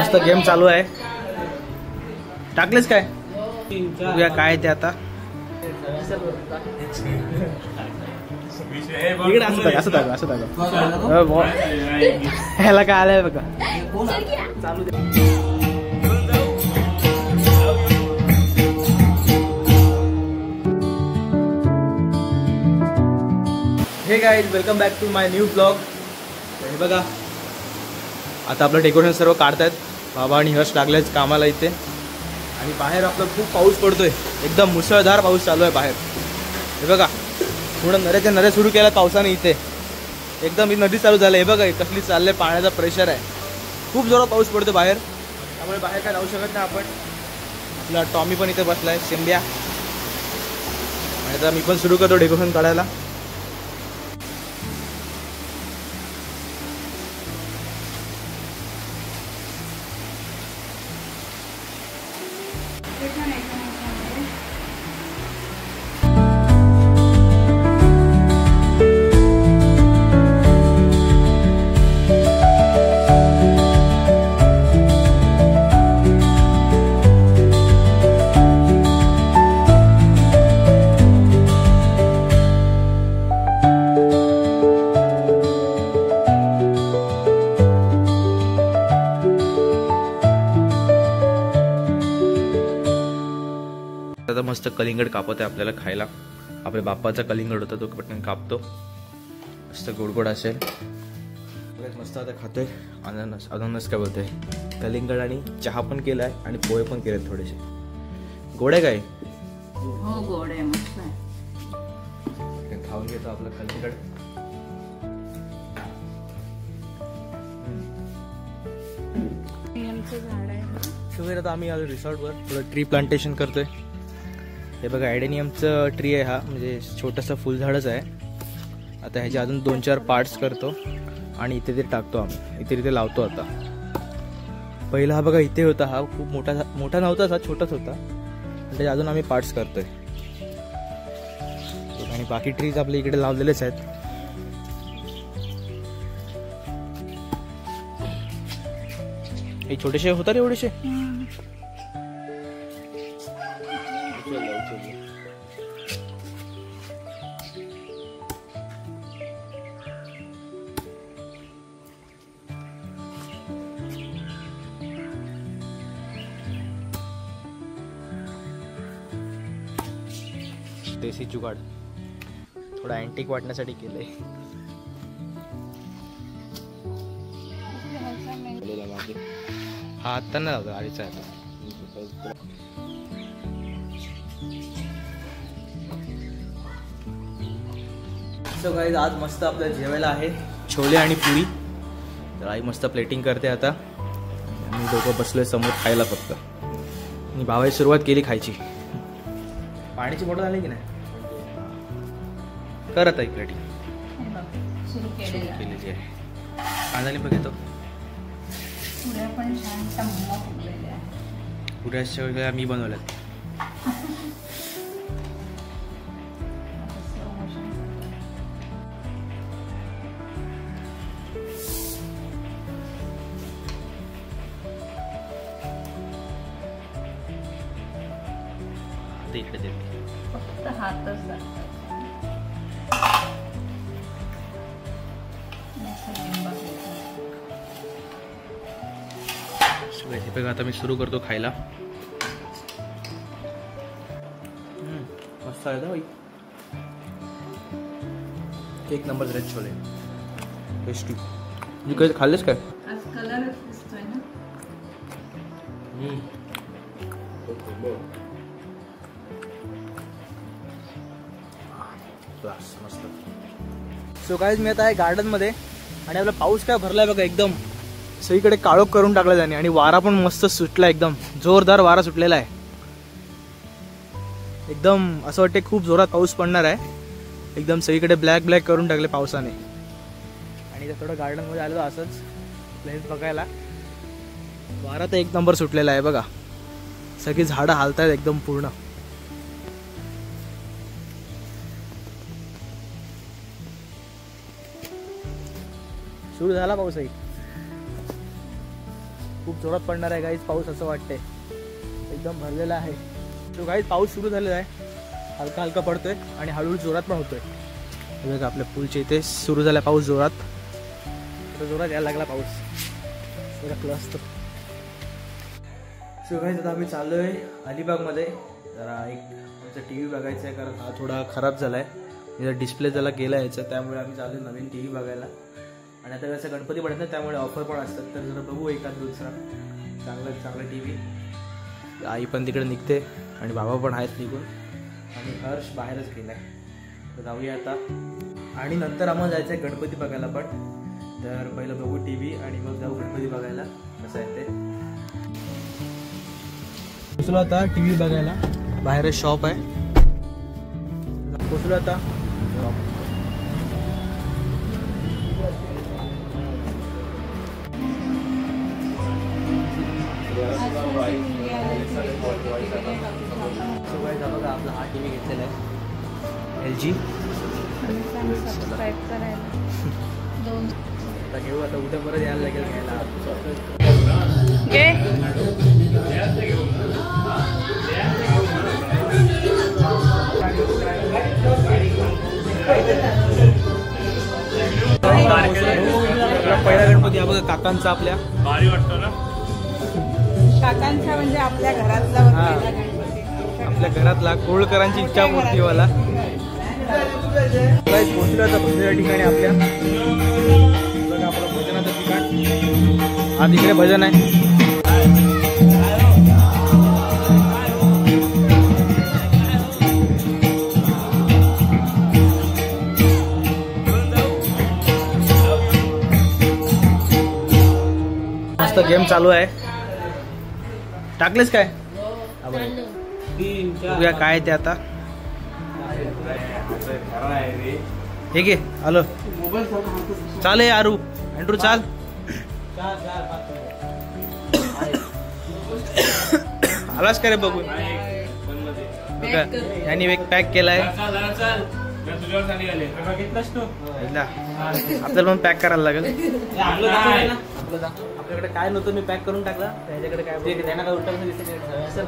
मस्त गेम चालू आहे. टाकलेच काय बघूया काय ते आता. इकडे असं ह्याला काय आलंय बघा. चालू दे. Hey guys, welcome back to my new blog. हे बघा आता आपलं डेकोरेशन सर्व काढतायत. बाबा आणि हर्ष लागलेच कामाला इथे. आणि बाहेर आपलं खूप पाऊस पडतोय, एकदम मुसळधार पाऊस चालू आहे बाहेर. हे बघा पूर्ण नद्याच्या नद्या सुरू केल्या पावसाने इथे. एकदम ही नदी चालू झाली. हे बघा कसली चाललंय, पाण्याचा प्रेशर आहे. खूप जोरात पाऊस पडतो बाहेर, त्यामुळे बाहेर काय जाऊ शकत नाही आपण. आपला टॉमी पण इथे बसलाय, शिंब्या. आणि आता मी पण सुरू करतो डेकोरेशन काढायला. आता मस्त कलिंगड कापत आहे आपल्याला खायला. आपल्या बाप्पाचा कलिंगड होता, तो पटकन कापतो. मस्त गोड असेल. मस्त आता खातोय. अननस काय बोलतोय, कलिंगड. आणि चहा पण केलाय आणि पोहे पण केले थोडेसे. गोड आहे काय? हो गोड आहे, मस्त आहे. खाऊन घेतो आपलं कलिंगड. आता आम्ही आलो रिसॉर्टवर, थोडं ट्री प्लांटेशन करतोय. हे बघा ॲडेनियमचं ट्री आहे हा, म्हणजे छोटंसं फुलझाडच आहे. आता ह्याचे अजून 2-4 पार्ट्स करतो आणि इथे ते टाकतो आम्ही. इथे लावतो आता. पहिला हा बघा इथे होता, हा खूप मोठा नव्हता, हा छोटाच होता. त्याचे अजून आम्ही पार्ट्स करतोय. आणि बाकी ट्रीज आपल्या इकडे लावलेलेच आहेत. हे छोटेसे होतात एवढेसे. देसी जुगाड, थोडा अँटिक वाटण्यासाठी केलंय. हा आता नाही लावतो, आधीचा आहे. सो गाईज, आज मस्त आपल्याला जेवायला आहे छोले आणि पुरी. तर आई मस्त प्लेटिंग करते आता. आम्ही दोघं बसलोय समोर खायला फक्त. आणि भावाची सुरुवात केली खायची. पाण्याची बॉटल आली की नाही? करत आहे प्लेटिंग सुरू केलेली आहे. कांदा लिंबू घेतो. पुऱ्याच्या वेगळ्या मी बनवल्यात. इकडे देते फक्त हातच बघा. आता मी सुरू करतो खायला. मस्त आहे ना भाई, एक नंबर रेड छोले, टेस्टी. तू कधी खाल्लेस काय? आज कलर दिसतोय ना. मस्त. सो गाईज, मी आता आहे गार्डन मध्ये. आणि आपला पाऊस काय भरलाय बघा, एकदम सगळीकडे काळोख करून टाकला त्याने. आणि वारा पण मस्त सुटला, एकदम जोरदार वारा सुटलेला आहे. एकदम असं वाटते खूप जोरात पाऊस पडणार आहे. एकदम सगळीकडे ब्लॅक करून टाकले पावसाने. आणि थोडं गार्डन मध्ये आलो असंच प्लेस बघायला. वारा तर एक नंबर सुटलेला आहे बघा. सगळी झाडं हालतायत एकदम पूर्ण. सुरू झाला पाऊसही. खूप जोरात पडणार आहे गाईज पाऊस असं वाटतंय. एकदम भरलेला आहे. तो गाईज पाऊस सुरू झालेला आहे. हलका हलका पडतोय आणि हळूहळू जोरात पण होतोय. बघा आपल्या पूलच्या इथे सुरू झाला पाऊस जोरात. जोरात यायला लागला पाऊस. जरा क्लास असतो. सो गाईज आता आम्ही चाललो आहे अलिबागमध्ये. जरा एक आमचा टी व्ही बघायचा आहे कारण हा थोडा खराब झाला आहे. याचा डिस्प्ले त्याला गेला याचा, त्यामुळे आम्ही चालू नवीन टी व्ही बघायला. आणि आता कसं गणपती पडत नाही त्यामुळे ऑफर पण असतात, तर जरा बघू एखाद दुसरा चांगला टी व्ही. आई पण तिकडे निघते आणि बाबा पण आहेत निघून आणि हर्ष बाहेरच गेला आहे. तर जाऊया आता आणि नंतर आम्हाला जायचं आहे गणपती बघायला पण. तर पहिलं बघू टी व्ही आणि मग जाऊ गणपती बघायला कसं आहे ते. पोचलो आता टी व्ही बघायला. बाहेर शॉप आहे. पोचलो आता. आपला हा टी व्ही घेतलेला आहे LG. आता घेऊ. आता उद्या परत यायला लागेल घ्यायला. पहिला गणपती हा बघा काकांचा आपल्या. भारी वाटतो ना. काकांचा म्हणजे आपल्या घरातला आपल्या घरातला कोळकरांची इच्छा मूर्तीवाला. पोचल्याचा भजनाच्या ठिकाणी आपल्या. बघा आपलं भजनाचं ठिकाण. हा तिकडे भजन आहे. मस्त गेम चालू आहे. टाकलेस काय? बघूया काय ते आता. ठीक आहे आलो. चाल आरू अँड्रू चाल. आलास का रे बघून. यांनी एक पॅक केलाय. आपल्याला पण पॅक करायला लागेल. आपल्याकडे काय नव्हतं मी पॅक करून टाकला. त्याच्याकडे काय त्यांना काय उलटा असं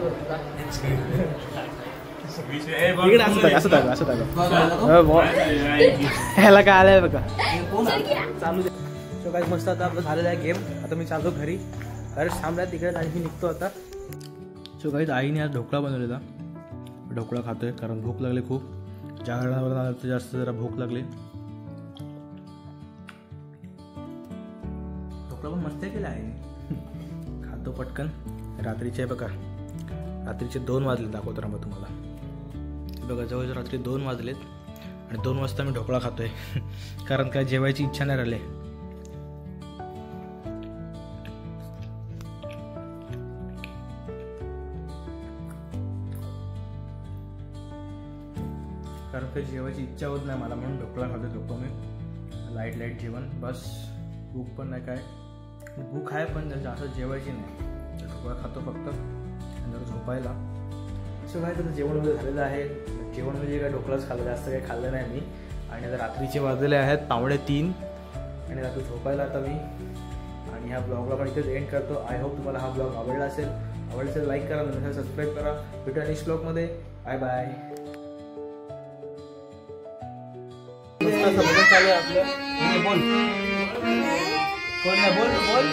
ह्याला काय आलंय बघा. चालू सो काय मस्त. आता आपलं झालेलं आहे गेम. आता मी चालतो घरी. अरे थांबला तिकडे आणि मी निघतो आता. सो काही आईने आज ढोकळा बनवलेला. ढोकळा खातोय कारण भूक लागली खूप. जागरणावर आलं तर जास्त जरा भूक लागली. ढोकळा पण मस्त केला आहे. खातो पटकन. रात्रीचे बघा. रात्रीचे 2 वाजले दाखवतो मग तुम्हाला. बघा जवळजवळ रात्री 2 वाजलेत आणि 2 वाजता मी ढोकळा खातोय कारण काय जेवायची इच्छा नाही राहिली. कारण काही जेवायची इच्छा होत नाही मला म्हणून ढोकळा खातोय. ढोकळा मी लाईट जेवण बस. भूक पण नाही काय. भूक आहे पण जास्त जेवायची नाही. ढोकळा खातो फक्त आणि जर झोपायला. सो काय तर जेवण वगैरे झालेलं आहे. जेवण म्हणजे काय ढोकळाच खाल्लं, जास्त काही खाल्लं नाही मी. आणि आता रात्रीचे वाजलेले आहेत 2:45 आणि रात्री झोपायला आता मी. आणि ह्या ब्लॉगला पण इथेच एंड करतो. आय होप तुम्हाला हा ब्लॉग आवडला असेल. लाईक करा, नंतर सबस्क्राईब करा. भेटूया नेक्स्ट ब्लॉगमध्ये. Bye bye. चालू आहे आपलं. बोल कोण नाही. बोल बोल.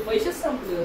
पैसेच संपले.